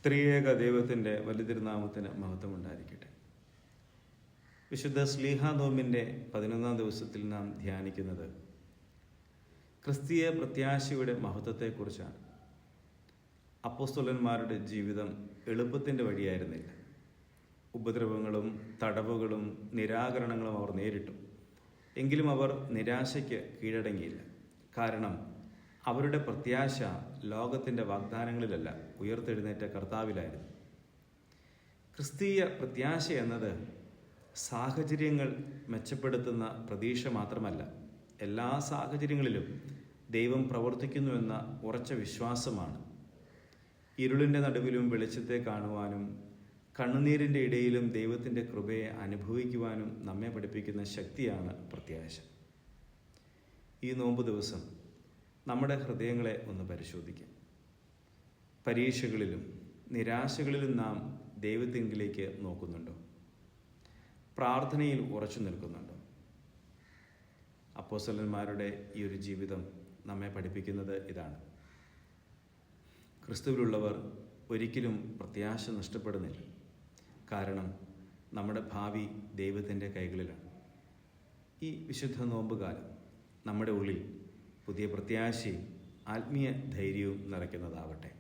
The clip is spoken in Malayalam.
ത്രിയേക ദൈവത്തിൻ്റെ വലിതിരുനാമത്തിന് മഹത്വമുണ്ടായിരിക്കട്ടെ. വിശുദ്ധ ശ്ലീഹാ നോമ്പിൻ്റെ 11-ാം ദിവസത്തിൽ നാം ധ്യാനിക്കുന്നത് ക്രിസ്തീയ പ്രത്യാശയുടെ മഹത്വത്തെക്കുറിച്ചാണ്. അപ്പോസ്തലന്മാരുടെ ജീവിതം എളുപ്പത്തിൻ്റെ വഴിയായിരുന്നില്ല. ഉപദ്രവങ്ങളും തടവുകളും നിരാകരണങ്ങളും അവർ നേരിട്ടു. എങ്കിലും അവർ നിരാശയ്ക്ക് കീഴടങ്ങിയില്ല. കാരണം അവരുടെ പ്രത്യാശ ലോകത്തിൻ്റെ വാഗ്ദാനങ്ങളിലല്ല, ഉയർത്തെഴുന്നേറ്റ കർത്താവിലായിരുന്നു. ക്രിസ്തീയ പ്രത്യാശ എന്നത് സാഹചര്യങ്ങൾ മെച്ചപ്പെടുത്തുന്ന പ്രതീക്ഷ മാത്രമല്ല, എല്ലാ സാഹചര്യങ്ങളിലും ദൈവം പ്രവർത്തിക്കുന്നുവെന്ന ഉറച്ച വിശ്വാസമാണ്. ഇരുളിൻ്റെ നടുവിലും വെളിച്ചത്തെ കാണുവാനും കണ്ണുനീരിൻ്റെ ഇടയിലും ദൈവത്തിൻ്റെ കൃപയെ അനുഭവിക്കുവാനും നമ്മെ പഠിപ്പിക്കുന്ന ശക്തിയാണ് പ്രത്യാശ. ഈ നോമ്പ് ദിവസം നമ്മുടെ ഹൃദയങ്ങളെ ഒന്ന് പരിശോധിക്കാം. പരീക്ഷകളിലും നിരാശകളിലും നാം ദൈവത്തിങ്കിലേക്ക് നോക്കുന്നുണ്ടോ? പ്രാർത്ഥനയിൽ ഉറച്ചു നിൽക്കുന്നുണ്ടോ? അപ്പോസ്തലന്മാരുടെ ഈ ഒരു ജീവിതം നമ്മെ പഠിപ്പിക്കുന്നത് ഇതാണ്. ക്രിസ്തുവിലുള്ളവർ ഒരിക്കലും പ്രത്യാശ നഷ്ടപ്പെടുന്നില്ല. കാരണം നമ്മുടെ ഭാവി ദൈവത്തിൻ്റെ കൈകളിലാണ്. ഈ വിശുദ്ധ നോമ്പുകാലം നമ്മുടെ ഉള്ളിൽ പുതിയ പ്രത്യാശയും ആത്മീയ ധൈര്യവും നിറയ്ക്കുന്നതാവട്ടെ.